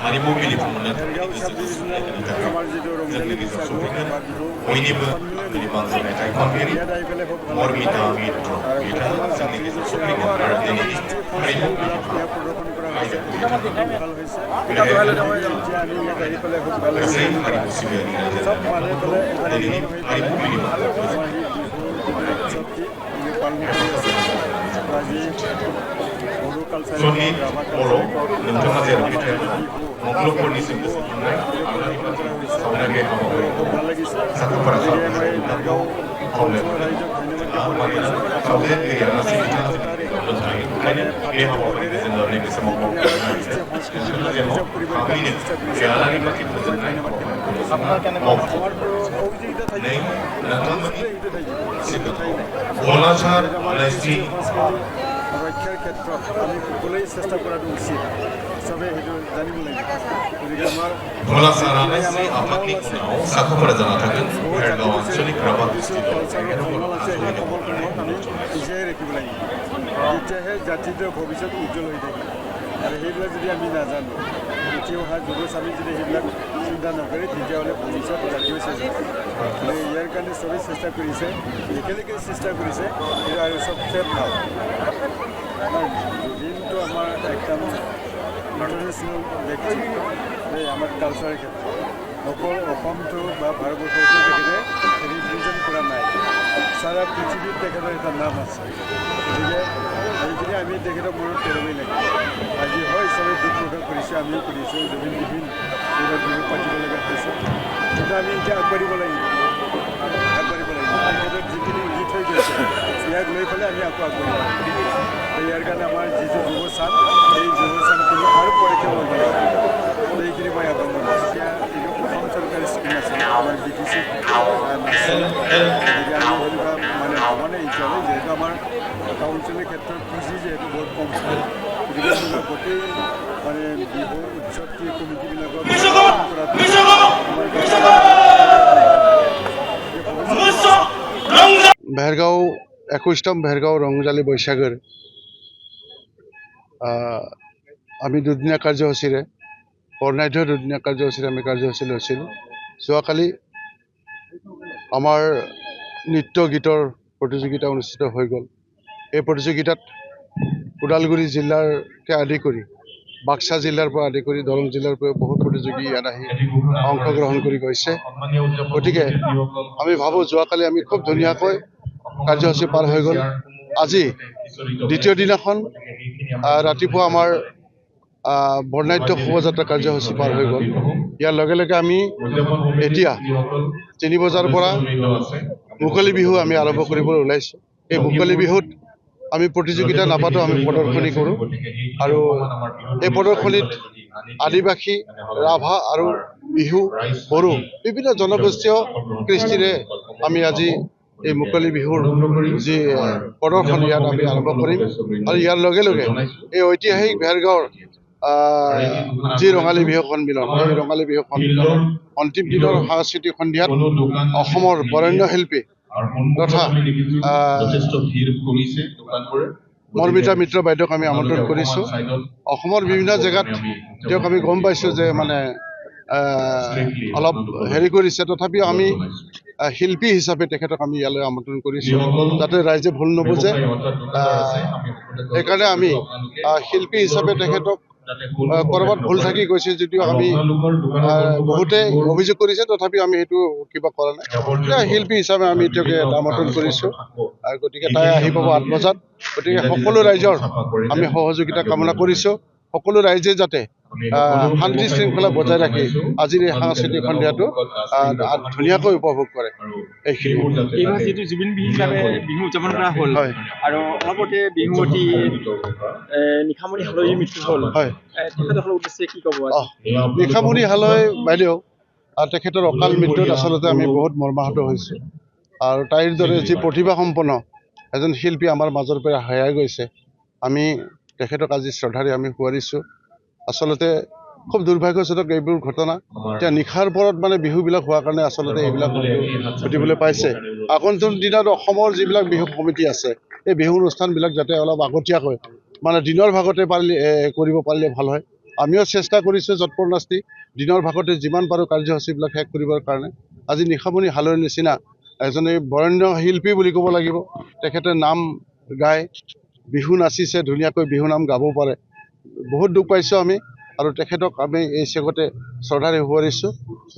हारिमु बिलिफांनो थाखाय बयनिबो लिबांजों मेथाइ खनगिरि मरमिता मित्र बिथाङा जोंनि गेजेराव सफैगोन आरो दिनैनि हारिमु गासै हारिमु सिबियारि रायजो राजाफोरखौ दिनैनि हारिमु बिलिफांखौ सन्नि बर' नोंथाङा जेराव मेथाइ मुंख्लंफोरनिसिम गोसोखांनाय सावनाय बे हाबाफारिखौ साखाफारा खालामनाय नोंथांखौ खावलायहरो सावजेनगिरिया गासै बिथाङा जोंनि गेजेराव दंखायो ओंखायनो बे हाबाफारिखौ जोङो नैबे समाव मावफुंनो नागिरो नोंथाङा जेन' थाबैनो बे आलारि बाथि फोजोंनाय हाबाफारिखौ मावफुङो नै नोंथांमोननि सिगाङाव गलासार आलायस्रि रक्षार क्षेत्रत আমি সকলেই চেষ্টা কৰাটো উচিত চবে সেইটো জানিব লাগিব গতিকে আমাৰ गलासार आलायस्रि आफादनि उनाव साखाफारा जाना थागोन भेरगाव आঞ্চলিक राभा गोष्ठी दल আমি জীয়াই ৰাখিব লাগিব তেতিয়াহে জাতিটোৰ ভৱিষ্যত উজ্জ্বল হৈ থাকিব আৰু সেইবিলাক যদি আমি নাজানো উঠি অহা যুৱচামে যদি সেইবিলাক চিন্তা নকৰে তেতিয়াহ'লে ভৱিষ্যত জাতিও চেষ্টা কৰে ইয়াৰ কাৰণে চবেই চেষ্টা কৰিছে একেলগে চেষ্টা কৰিছে সেইটো আৰু চবচে ভাল জুবিনটো আমাৰ একদম ইণ্টাৰনেশ্যনেল ব্যক্তি আমাৰ কালচাৰৰ ক্ষেত্ৰত অকল অসমটো বা ভাৰতবৰ্ষতো তেখেতে ৰিপ্ৰেজেণ্ট কৰা নাই সাৰা পৃথিৱীত তেখেতৰ এটা নাম আছে গতিকে এইখিনি আমি তেখেতক মনত পেলাবই লাগিব আজি হয় চবেই দুখ প্ৰকাশ কৰিছে আমিও কৰিছোঁ জুবিন এইবাৰ বিহু পাতিব লগা হৈছে কিন্তু আমি এতিয়া আগবাঢ়িব লাগিব তেখেতৰ যিখিনি দি থৈ গৈছে ইয়াক লৈ পেলাই আমি আকৌ আগবাঢ়িব লাগিব ইয়াৰ কাৰণে আমাৰ যিটো যুৱচাম এই যুৱচামখিনি আৰু পৰীক্ষা কৰিব লাগিব এইখিনি মই আহ্বান কৰিছোঁ এতিয়া এইটো অসম চৰকাৰী স্কিম আছে আমাৰ বি টি চি গতিকে আমি সেনেকুৱা মানে ভবা নাই এতিয়ালৈ যিহেতু আমাৰ কাউন্সিলৰ ক্ষেত্ৰত পুঁজি যিহেতু বহুত কম গতিকে এনেকুৱা গোটেই মানে বিহু উৎসৱটি কমিটিবিলাকক भेरगाव 21তম भेरगाव रंजाली बैसागोर আমি দুদিনীয়া কাৰ্যসূচীৰে বৰ্ণাঢ্য দুদিনীয়া কাৰ্যসূচীৰে আমি কাৰ্যসূচী লৈছিলোঁ যোৱাকালি আমাৰ নৃত্য গীতৰ প্ৰতিযোগিতা অনুষ্ঠিত হৈ গ'ল এই প্ৰতিযোগিতাত ওদালগুৰি জিলাৰকে আদি কৰি বাক্সা জিলাৰ পৰা আদি কৰি দৰং জিলাৰ পৰা বহুত প্ৰতিযোগী ইয়াত আহি অংশগ্ৰহণ কৰি গৈছে গতিকে আমি ভাবোঁ যোৱাকালি আমি খুব ধুনীয়াকৈ কাৰ্যসূচী পাৰ হৈ গ'ল আজি দ্বিতীয় দিনাখন ৰাতিপুৱা আমাৰ বৰ্ণাঢ্য শোভাযাত্ৰা কাৰ্যসূচী পাৰ হৈ গ'ল ইয়াৰ লগে লগে আমি এতিয়া 3 বজাৰ পৰা মুকলি বিহু আমি আৰম্ভ কৰিবলৈ ওলাইছোঁ এই মুকলি বিহুত আমি প্ৰতিযোগিতা নাপাতো আমি প্ৰদৰ্শনী কৰোঁ আৰু এই প্ৰদৰ্শনীত আদিবাসী ৰাভা আৰু বিহু বড়ো বিভিন্ন জনগোষ্ঠীয় কৃষ্টিৰে আমি আজি এই মুকলি বিহুৰ যি প্ৰদৰ্শনী ইয়াত আমি আৰম্ভ কৰিম আৰু ইয়াৰ লগে লগে এই ঐতিহাসিক ভেৰগাঁৱৰ যি ৰঙালী বিহু সন্মিলন এই ৰঙালী বিহু সন্মিলনৰ অন্তিম দিনৰ সাংস্কৃতিক সন্ধিয়াত অসমৰ বৰেণ্য শিল্পী তথা মৰমিতা মিত্ৰ বাইদেউক আমি আমন্ত্ৰণ কৰিছোঁ অসমৰ বিভিন্ন জেগাত তেওঁক আমি গম পাইছোঁ যে মানে অলপ হেৰি কৰিছে তথাপিও আমি শিল্পী হিচাপে তেখেতক আমি ইয়ালৈ আমন্ত্ৰণ কৰিছোঁ যাতে ৰাইজে ভুল নুবুজে সেইকাৰণে আমি শিল্পী হিচাপে তেখেতক কৰবাত ভুল থাকি গৈছে যদিও আমি বহুতে অভিযোগ কৰিছে তথাপিও আমি সেইটো কিবা কৰা নাই শিল্পী হিচাপে আমি তেওঁকে আমন্ত্ৰণ কৰিছোঁ আৰু গতিকে তাই আহি পাব 8 বজাত গতিকে সকলো ৰাইজৰ আমি সহযোগিতা কামনা কৰিছোঁ সকলো ৰাইজে যাতে শান্তি শৃংখলা বজাই ৰাখি আজিৰ এই সাংস্কৃতিক সন্ধিয়াটো ধুনীয়াকৈ উপভোগ কৰে এইবাৰ যিটো জুবিন বিহু হিচাপে বিহু উদযাপন কৰা হ'ল আৰু অলপতে বিহুৱতী নিশামণি হালৈৰ মৃত্যু হ'ল তেখেতসকলৰ উদ্দেশ্যে কি ক'ব নিশামণি হালৈ বাইদেউ তেখেতৰ অকাল মৃত্যুত আচলতে আমি বহুত মৰ্মাহত হৈছোঁ আৰু তাইৰ দৰে যি প্ৰতিভা সম্পন্ন এজন শিল্পী আমাৰ মাজৰ পৰা হেৰাই গৈছে আমি তেখেতক আজি শ্ৰদ্ধাৰে আমি সোঁৱৰিছোঁ আচলতে খুব দুৰ্ভাগ্যজনক এইবোৰ ঘটনা এতিয়া নিশাৰ পৰত মানে বিহুবিলাক হোৱাৰ কাৰণে আচলতে এইবিলাক ঘটিবলৈ পাইছে আগন্তুক দিনত অসমৰ যিবিলাক বিহু কমিটি আছে এই বিহু অনুষ্ঠানবিলাক যাতে অলপ আগতীয়াকৈ মানে দিনৰ ভাগতে পাৰিলে কৰিব পাৰিলে ভাল হয়। আমিও চেষ্টা কৰিছোঁ যৎপৰ নাস্তি দিনৰ ভাগতে যিমান পাৰোঁ কাৰ্যসূচীবিলাক শেষ কৰিবৰ কাৰণে। আজি নিশামণি হালৈৰ নিচিনা এজনী বৰেণ্য শিল্পী বুলি ক'ব লাগিব, তেখেতে নাম গায়, বিহু নাচিছে, ধুনীয়াকৈ বিহু নাম গাব পাৰে। বহুত দুখ পাইছোঁ আমি, আৰু তেখেতক আমি এই চেগতে শ্ৰদ্ধাৰে সোঁৱৰিছোঁ।